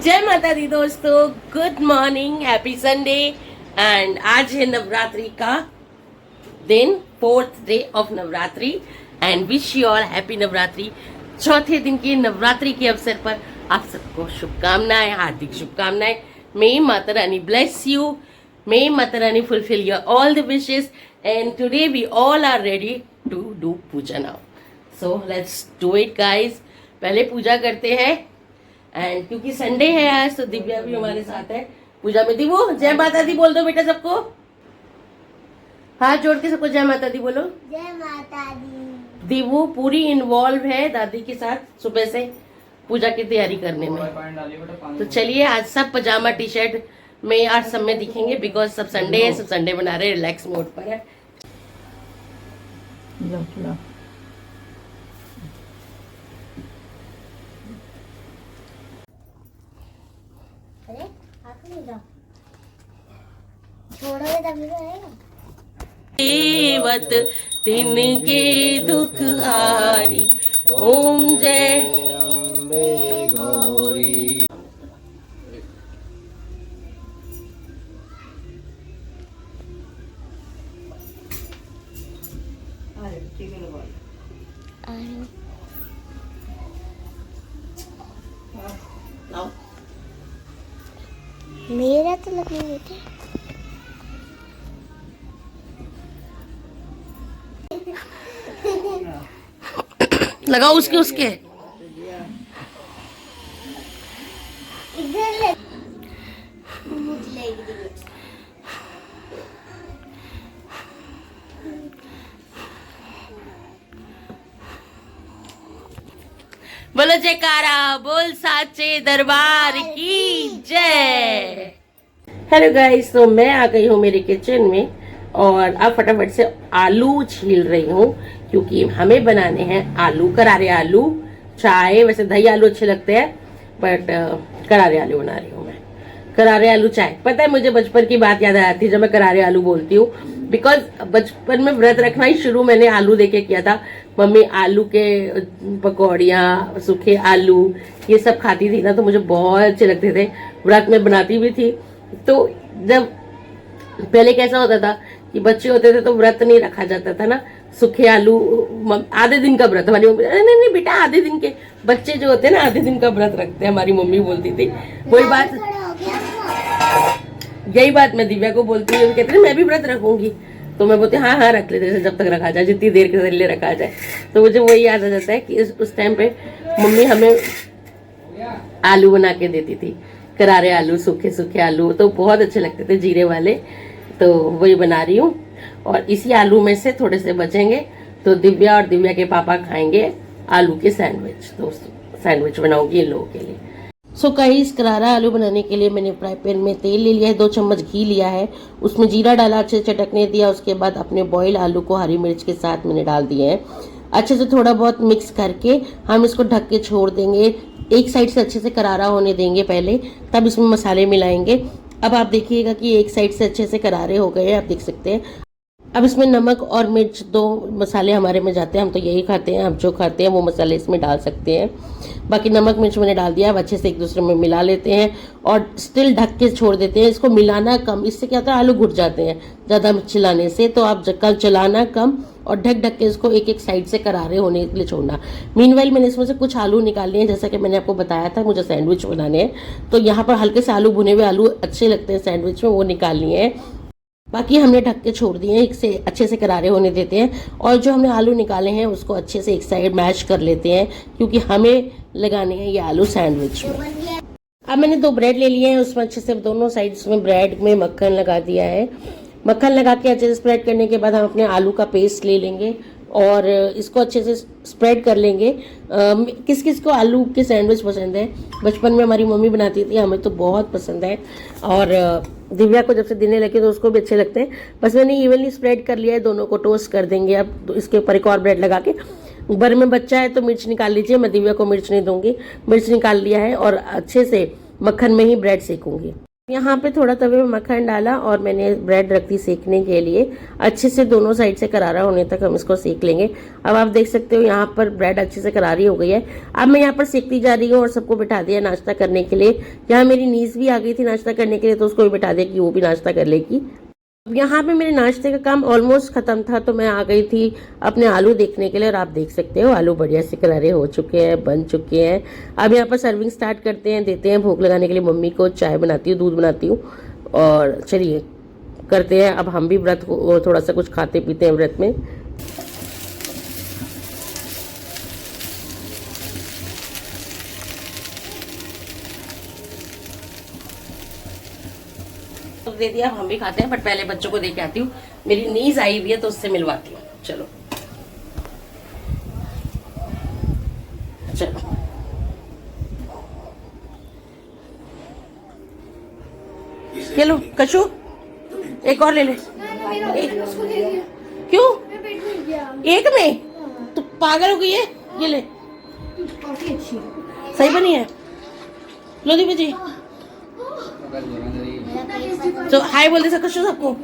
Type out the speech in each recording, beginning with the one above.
जय माता दी दोस्तों, good morning, happy Sunday. And आज है नवरात्रि का दिन, 4th day of Navratri. And wish you all happy Navratri. चौथे दिन की नवरात्रि के अवसर पर आप सबको शुभकामनाएं, हार्दिक शुभकामनाएं। मे माता रानी bless you, may Mata Rani fulfil your all the wishes. And today we all are ready to do puja now. So let's do it guys. पहले पूजा करते हैं। एंड क्योंकि संडे है आज, तो दिव्या भी हमारे साथ है पूजा में। दिवो जय माता दी बोल दो बेटा सबको, हाथ जोड़ के सबको जय माता दी बोलो। जय माता दी। दिवो पूरी इन्वॉल्व है दादी के साथ सुबह से पूजा की तैयारी करने में। तो चलिए आज सब पजामा टी शर्ट में आज सब में दिखेंगे, बिकॉज सब संडे है, सब संडे बना रहे, रिलैक्स मोड पर है। अरे हाथ नहीं जाओ, छोड़ोगे तभी तो आएगा। देवत तिनके दुख हारी, ओम जय अम्बे गौरी। मेरा तो लगने देते। लगाओ उसके उसके। इधर ले मुझे लेगी। बोलो जयकारा, बोल साचे दरबार की जय। हेलो गाइस, तो मैं आ गई हूँ मेरे किचन में और अब फटाफट से आलू छील रही हूँ, क्योंकि हमें बनाने हैं आलू, करारे आलू। चाय, वैसे दही आलू अच्छे लगते हैं, बट करारे आलू बना रही हूँ मैं। करारे आलू चाय। पता है, मुझे बचपन की बात याद आती है जब मैं करारे आलू बोलती हूँ, बिकॉज बचपन में व्रत रखना ही शुरू मैंने आलू देके किया था। मम्मी आलू के पकौड़ियाँ, सूखे आलू, ये सब खाती थी ना, तो मुझे बहुत अच्छे लगते थे। व्रत में बनाती भी थी। तो जब पहले कैसा होता था कि बच्चे होते थे तो व्रत नहीं रखा जाता था ना, सूखे आलू आधे दिन का व्रत। हमारी मम्मी नहीं नहीं बेटा, आधे दिन के बच्चे जो होते हैं ना आधे दिन का व्रत रखते हैं, हमारी मम्मी बोलती थी। वही बात, यही बात मैं दिव्या को बोलती हूँ, कहते हैं मैं भी व्रत रखूंगी, तो मैं बोलती हाँ हाँ रख लेते हैं, जब तक रखा जाए, जितनी देर के लिए रखा जाए। तो मुझे वही याद आ जाता है कि उस टाइम पे मम्मी हमें आलू बना के देती थी, करारे आलू, सूखे सूखे आलू, तो बहुत अच्छे लगते थे, जीरे वाले। तो वही बना रही हूँ, और इसी आलू में से थोड़े से बचेंगे तो दिव्या और दिव्या के पापा खाएंगे आलू के सैंडविच। तो सैंडविच बनाऊंगी इन लोगों के लिए। सो गाइस, करारा आलू बनाने के लिए मैंने फ्राई पैन में तेल ले लिया है, 2 चम्मच घी लिया है, उसमें जीरा डाला, अच्छे से चटकने दिया। उसके बाद अपने बॉयल आलू को हरी मिर्च के साथ मैंने डाल दिए हैं। अच्छे से थोड़ा बहुत मिक्स करके हम इसको ढक के छोड़ देंगे। एक साइड से अच्छे से करारा होने देंगे पहले, तब इसमें मसाले मिलाएंगे। अब आप देखिएगा कि एक साइड से अच्छे से करारे हो गए हैं, आप देख सकते हैं। अब इसमें नमक और मिर्च, 2 मसाले हमारे में जाते हैं, हम तो यही खाते हैं। आप जो खाते हैं वो मसाले इसमें डाल सकते हैं। बाकी नमक मिर्च मैंने डाल दिया। अब अच्छे से एक दूसरे में मिला लेते हैं और स्टिल ढक के छोड़ देते हैं। इसको मिलाना कम, इससे क्या होता है आलू घुट जाते हैं ज़्यादा चिलाने से। तो आप कल चलाना कम और ढक ढक के इसको एक एक साइड से करारे होने के लिए छोड़ना। मीनवाइल मैंने इसमें से कुछ आलू निकाल लिए हैं, जैसा कि मैंने आपको बताया था मुझे सैंडविच बनाने हैं, तो यहाँ पर हल्के से आलू, भुने हुए आलू अच्छे लगते हैं सैंडविच में, वो निकाल लिए हैं। बाकी हमने ढक के छोड़ दिए हैं, एक से अच्छे से करारे होने देते हैं। और जो हमने आलू निकाले हैं उसको अच्छे से एक साइड मैश कर लेते हैं, क्योंकि हमें लगाने हैं ये आलू सैंडविच में। अब मैंने 2 ब्रेड ले लिए हैं, उसमें अच्छे से दोनों साइड्स में ब्रेड में मक्खन लगा दिया है। मक्खन लगा के अच्छे से स्प्रेड करने के बाद हम अपने आलू का पेस्ट ले लेंगे और इसको अच्छे से स्प्रेड कर लेंगे। किस किस को आलू के सैंडविच पसंद है, बचपन में हमारी मम्मी बनाती थी, हमें तो बहुत पसंद है। और दिव्या को जब से देने लगे तो उसको भी अच्छे लगते हैं। बस मैंने इवनली स्प्रेड कर लिया है, दोनों को टोस्ट कर देंगे। अब तो इसके ऊपर एक और ब्रेड लगा के, घर में बच्चा है तो मिर्च निकाल लीजिए, मैं दिव्या को मिर्च नहीं दूंगी। मिर्च निकाल लिया है और अच्छे से मक्खन में ही ब्रेड सेकूंगी। यहाँ पे थोड़ा तवे में मक्खन डाला और मैंने ब्रेड रख दी सेकने के लिए। अच्छे से दोनों साइड से करारा होने तक हम इसको सेक लेंगे। अब आप देख सकते हो यहाँ पर ब्रेड अच्छे से करारी हो गई है। अब मैं यहाँ पर सेकती जा रही हूँ और सबको बिठा दिया नाश्ता करने के लिए। यहाँ मेरी नीस भी आ गई थी नाश्ता करने के लिए, तो उसको भी बिठा दिया कि वो भी नाश्ता कर लेगी। अब यहाँ पे मेरे नाश्ते का काम ऑलमोस्ट खत्म था, तो मैं आ गई थी अपने आलू देखने के लिए। और आप देख सकते हो आलू बढ़िया से करारे हो चुके हैं, बन चुके हैं। अब यहाँ पर सर्विंग स्टार्ट करते हैं, देते हैं भोग लगाने के लिए मम्मी को। चाय बनाती हूँ, दूध बनाती हूँ, और चलिए करते हैं। अब हम भी व्रत को थोड़ा सा कुछ खाते पीते हैं व्रत में। दे दिया, हम भी खाते हैं, बट पहले बच्चों को दे के आती हूँ। मेरी नीज आई हुई है तो उससे मिलवाती हूँ। चलो चलो, ये लो कशु, एक और ले ले। क्यों एक में? तो पागल हो गई है। ये ले, सही बनी है। लो दीपा जी, तो हाय बोल दे सकशु सबको।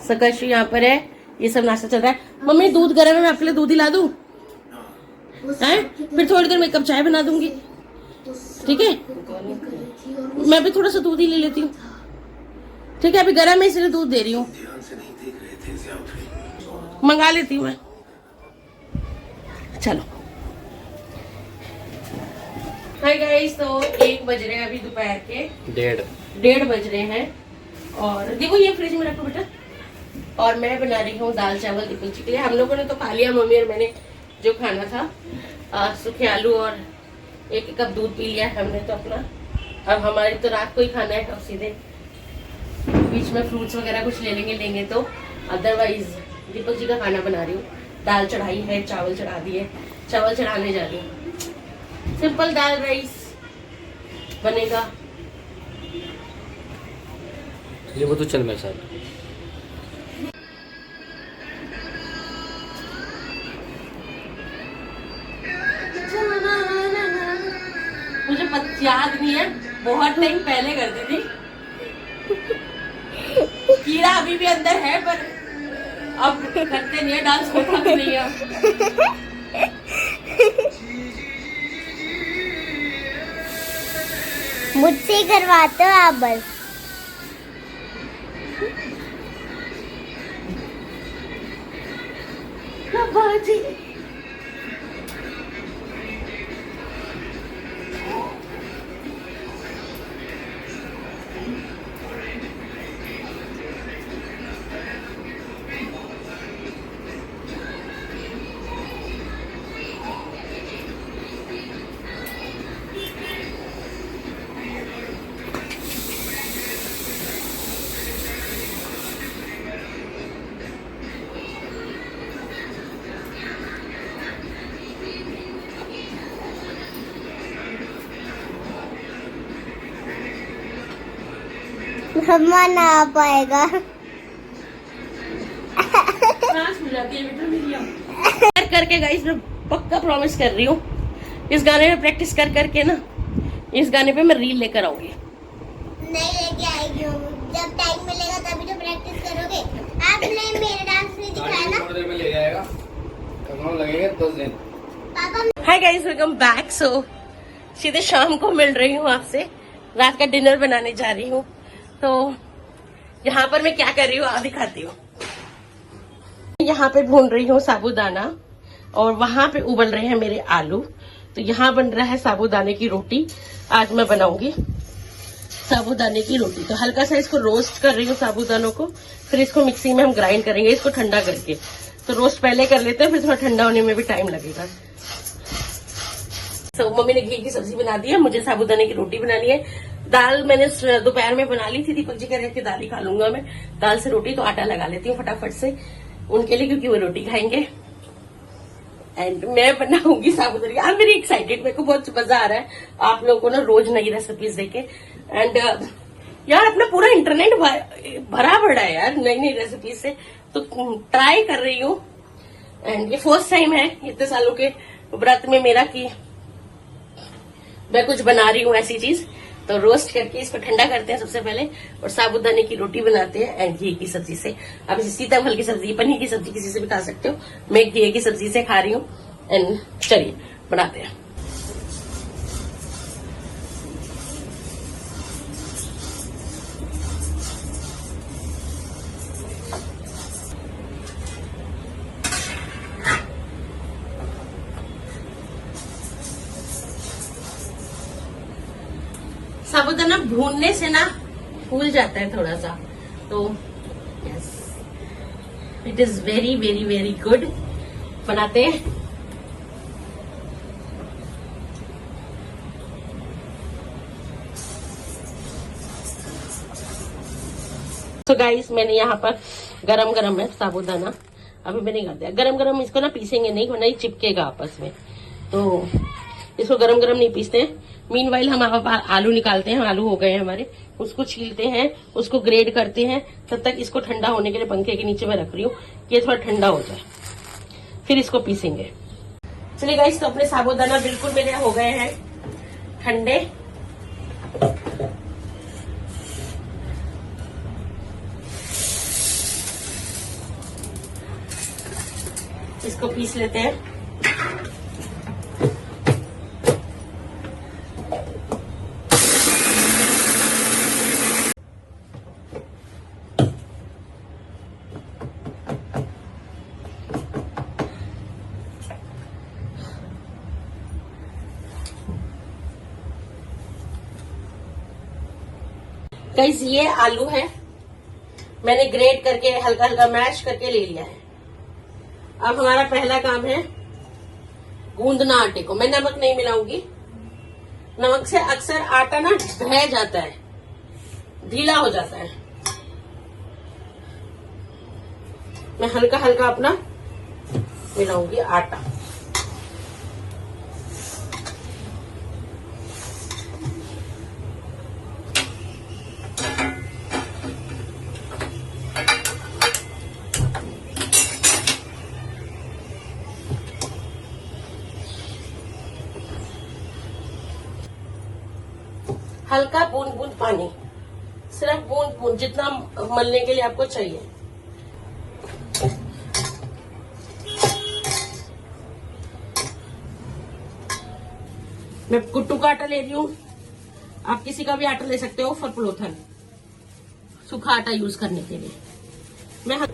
सकशु यहाँ पर है, ये सब नाश्ता चल रहा है। मम्मी दूध गर्म है, मैं आपके लिए दूध ही ला दूं? हैं? फिर थोड़ी देर में एक कप चाय बना दूंगी, ठीक है? मैं भी थोड़ा सा दूध ही ले लेती हूँ, ठीक है? अभी गर्म है इसलिए दूध दे रही हूँ, मंगा लेती हूँ मैं। चलो हाय गाइस, तो 1 बज रहे हैं अभी दोपहर के, 1:30 बज रहे हैं। और देखो ये फ्रिज में रखो बेटा। और मैं बना रही हूँ दाल चावल दीपक जी के लिए। हम लोगों ने तो खा लिया, मम्मी और मैंने जो खाना था। सूखे आलू और 1 कप दूध पी लिया हमने तो अपना। अब हमारी तो रात को ही खाना है, अब सीधे बीच में फ्रूट्स वगैरह कुछ ले लेंगे तो। अदरवाइज दीपक जी का खाना बना रही हूँ। दाल चढ़ाई है, चावल चढ़ा दिए, चावल चढ़ाने जा रही हूँ। सिंपल दाल राइस बनेगा। ये वो तो चल मेरे साथ। मुझे याद नहीं है, बहुत टाइम पहले करती थी। कीड़ा अभी भी अंदर है, पर अब करते नहीं है, डांस होता भी नहीं है। मुझसे करवाते हो आप बस। बाजी मम्मा ना आ पाएगा। करके गाइस मैं पक्का प्रॉमिस कर रही हूँ, इस गाने में प्रैक्टिस कर करके ना, इस गाने पे मैं रील लेकर आऊंगी। नहीं लेके आएगी, जब टाइम मिलेगा तभी तो प्रैक्टिस करोगे। आपने मेरा डांस नहीं दिखाया ना। थोड़ी देर में ले जाएगा, कब लगेंगे 10 दिन। पापा हाय गाइस, वेलकम बैक। सो सीधे शाम को मिल रही हूँ आपसे, रात का डिनर बनाने जा रही हूँ। तो यहाँ पर मैं क्या कर रही हूँ आप दिखाती हूँ। यहाँ पे भून रही हूँ साबूदाना और वहां पे उबल रहे हैं मेरे आलू। तो यहाँ बन रहा है साबूदाने की रोटी। आज मैं बनाऊंगी साबूदाने की रोटी। तो हल्का सा इसको रोस्ट कर रही हूँ साबूदानों को, फिर इसको मिक्सी में हम ग्राइंड करेंगे इसको ठंडा करके। तो रोस्ट पहले कर लेते हैं, फिर थोड़ा ठंडा होने में भी टाइम लगेगा। तो मम्मी ने घी की सब्जी बना दी है, मुझे साबूदाने की रोटी बनानी है। दाल मैंने दोपहर में बना ली थी, दीपक जी कह रहे थे दाल ही खा लूंगा मैं, दाल से रोटी। तो आटा लगा लेती हूँ फटाफट से उनके लिए, क्योंकि वो रोटी खाएंगे। एंड मैं बनाऊंगी साबूदाना। आई एम वेरी एक्साइटेड, मेरे को बहुत मजा आ रहा है आप लोगों को ना रोज नई रेसिपीज देके। एंड यार अपना पूरा इंटरनेट भरा पड़ा है यार नई नई रेसिपीज से, तो ट्राई कर रही हूँ। एंड ये फर्स्ट टाइम है इतने सालों के व्रत में मेरा कि मैं कुछ बना रही हूँ ऐसी चीज। तो तो रोस्ट करके इसको ठंडा करते हैं सबसे पहले, और साबूदाने की रोटी बनाते हैं एंड घी की सब्जी से। अब इसे सीताफल की सब्जी, पनीर की सब्जी किसी से भी खा सकते हो, मैं घी की सब्जी से खा रही हूँ। एंड चलिए बनाते हैं। साबूदाना भूनने से ना फूल जाता है थोड़ा सा, तो yes it is very very very good. बनाते हैं। तो गाइस मैंने यहाँ पर गरम गरम है साबूदाना, अभी मैंने कर दिया गरम गरम। इसको ना पीसेंगे नहीं वरना ये चिपकेगा आपस में, तो इसको गरम गरम नहीं पीसते हैं। मीनवाइल हम आलू निकालते हैं, आलू हो गए हैं हमारे, उसको छीलते हैं, उसको ग्रेड करते हैं। तब तक इसको ठंडा होने के लिए पंखे के नीचे मैं रख रही हूँ कि ये थोड़ा ठंडा हो जाए, फिर इसको पीसेंगे। चलिए गाइस, तो अपने साबूदाना बिल्कुल मेरे हो गए हैं ठंडे। इसको पीस लेते हैं। गाइस ये आलू है, मैंने ग्रेट करके हल्का हल्का मैश करके ले लिया है। अब हमारा पहला काम है गूंदना आटे को। मैं नमक नहीं मिलाऊंगी, नमक से अक्सर आटा ना ढह जाता है, ढीला हो जाता है। मैं हल्का हल्का अपना मिलाऊंगी आटा। हल्का बूंद बूंद पानी, सिर्फ बूंद बूंद, जितना मलने के लिए आपको चाहिए। मैं कुट्टू का आटा ले रही हूँ, आप किसी का भी आटा ले सकते हो फॉर पलोथन, सूखा आटा यूज करने के लिए। मैं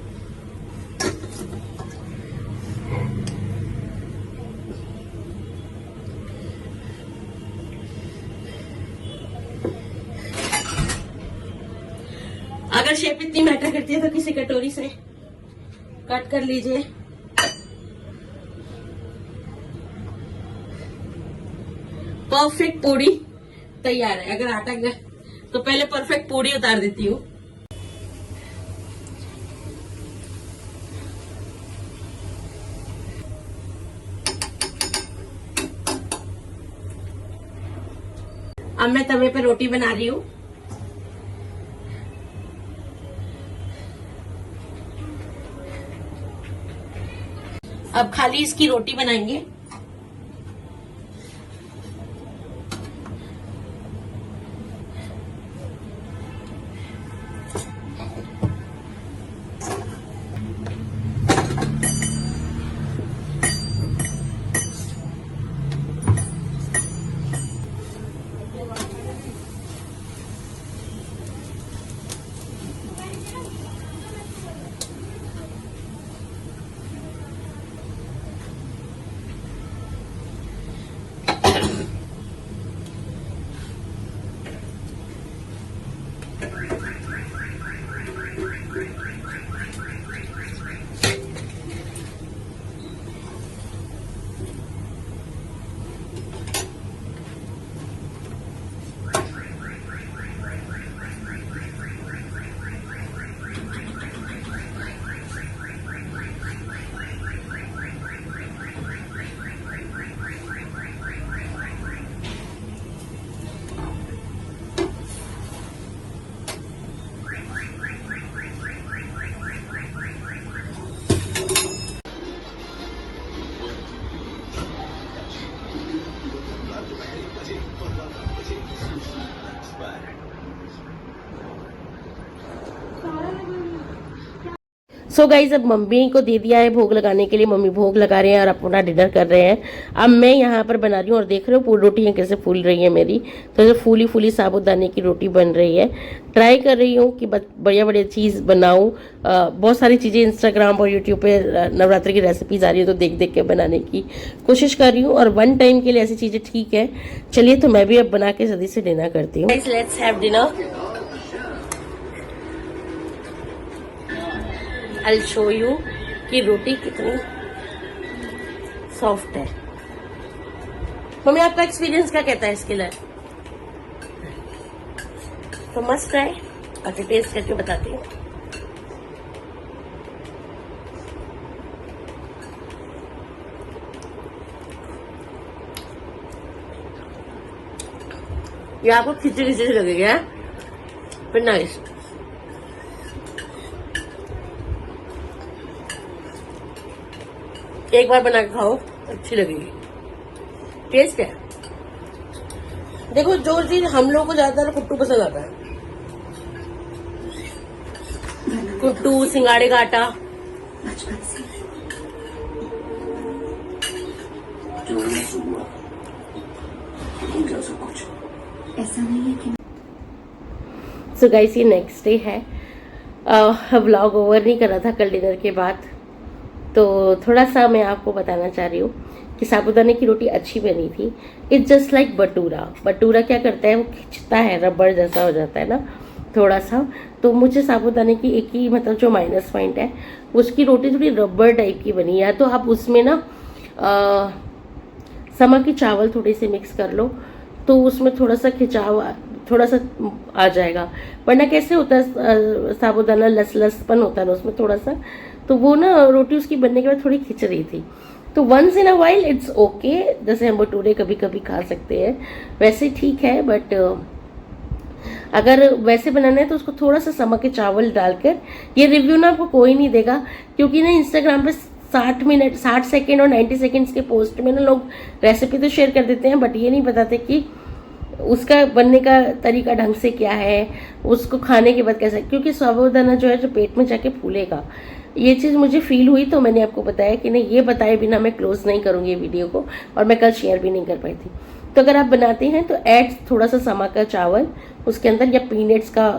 अगर शेप इतनी मैटर करती है तो किसी कटोरी से कट कर लीजिए। परफेक्ट पूड़ी तैयार है। अगर आटा तो पहले परफेक्ट पूड़ी उतार देती हूँ। अब मैं तवे पे रोटी बना रही हूँ। अब खाली इसकी रोटी बनाएंगे। सो गाइज अब मम्मी को दे दिया है भोग लगाने के लिए, मम्मी भोग लगा रहे हैं और अपना डिनर कर रहे हैं। अब मैं यहाँ पर बना रही हूँ और देख रहे हो पूरी रोटियाँ कैसे फूल रही है मेरी, तो ऐसे फूली फूली साबूदाने की रोटी बन रही है। ट्राई कर रही हूँ कि बढ़िया बढ़िया चीज़ बनाऊँ। बहुत सारी चीज़ें इंस्टाग्राम और यूट्यूब पे नवरात्रि की रेसिपीज आ रही है, तो देख देख के बनाने की कोशिश कर रही हूँ। और वन टाइम के लिए ऐसी चीज़ें ठीक है। चलिए तो मैं भी अब बना के जल्दी से डिनर करती हूँ। Let's have dinner. I'll show you कि रोटी कितनी सॉफ्ट है। मम्मी आपका एक्सपीरियंस क्या कहता है इसके लिए? तो मस्ट ट्राई, आके टेस्ट करके बताती हूँ। ये आपको खिचड़ी खिचड़ी लगेगा फिर नाइस। एक बार बना के खाओ, अच्छी लगेगी। टेस्ट है। देखो जो चीज हम लोग को ज्यादातर कुट्टू पसंद आता है, कुट्टू, सिंगाड़े का आटा, ऐसा नहीं है कि सो गाइस ये नेक्स्ट डे है। व्लॉग ओवर नहीं कर रहा था कल डिनर के बाद, तो थोड़ा सा मैं आपको बताना चाह रही हूँ कि साबूदाने की रोटी अच्छी बनी थी। It's just like Batura. Batura क्या करता है, वो खिंचता है, रबड़ जैसा हो जाता है ना थोड़ा सा। तो मुझे साबूदाने की एक ही मतलब जो माइनस पॉइंट है, उसकी रोटी थोड़ी रबड़ टाइप की बनी है। तो आप उसमें ना समा की चावल थोड़ी सी मिक्स कर लो, तो उसमें थोड़ा सा खिंचाव थोड़ा सा आ जाएगा। वरना कैसे होता है साबूदाना लसपन होता है ना उसमें थोड़ा सा, तो वो ना रोटी उसकी बनने के बाद थोड़ी खिंच रही थी। तो once in a while it's okay, जैसे हम भटूरे कभी कभी खा सकते हैं वैसे ठीक है। बट अगर वैसे बनाना है तो उसको थोड़ा सा समा के चावल डालकर, ये रिव्यू ना आपको कोई नहीं देगा, क्योंकि ना इंस्टाग्राम पे 60 सेकेंड और 90 सेकेंड्स के पोस्ट में ना लोग रेसिपी तो शेयर कर देते हैं, बट ये नहीं बताते कि उसका बनने का तरीका ढंग से क्या है, उसको खाने के बाद कैसा, क्योंकि साबूदाना जो है जो पेट में जाके फूलेगा। ये चीज़ मुझे फील हुई तो मैंने आपको बताया कि नहीं, ये बताए बिना मैं क्लोज नहीं करूँगी वीडियो को, और मैं कल शेयर भी नहीं कर पाई थी। तो अगर आप बनाते हैं तो ऐड थोड़ा सा समा का चावल उसके अंदर, या पीनट्स का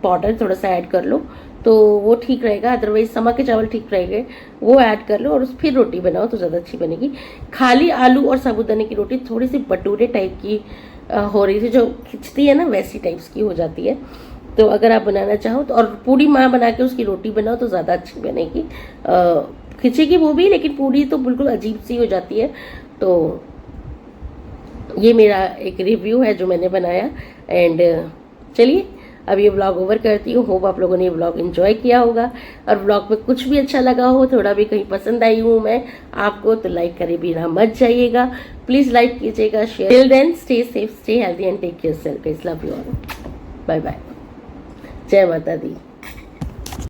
पाउडर थोड़ा सा ऐड कर लो तो वो ठीक रहेगा। अदरवाइज समा के चावल ठीक रहेंगे, वो ऐड कर लो और फिर रोटी बनाओ तो ज़्यादा अच्छी बनेगी। खाली आलू और साबूदाने की रोटी थोड़ी सी भटूरे टाइप की हो रही थी, जो खिंचती है ना वैसी टाइप्स की हो जाती है। तो अगर आप बनाना चाहो तो, और पूरी माँ बना के उसकी रोटी बनाओ तो ज़्यादा अच्छी बनेगी। खिंचेगी वो भी, लेकिन पूरी तो बिल्कुल अजीब सी हो जाती है। तो ये मेरा एक रिव्यू है जो मैंने बनाया। एंड चलिए अब ये व्लॉग ओवर करती हूँ। होप आप लोगों ने ये व्लॉग एंजॉय किया होगा, और व्लॉग में कुछ भी अच्छा लगा हो, थोड़ा भी कहीं पसंद आई हूँ मैं आपको, तो लाइक करे बिना मत जाइएगा। प्लीज़ लाइक कीजिएगा, share. Till then stay safe, stay healthy and take care self. Love you all, bye bye, जय माता दी।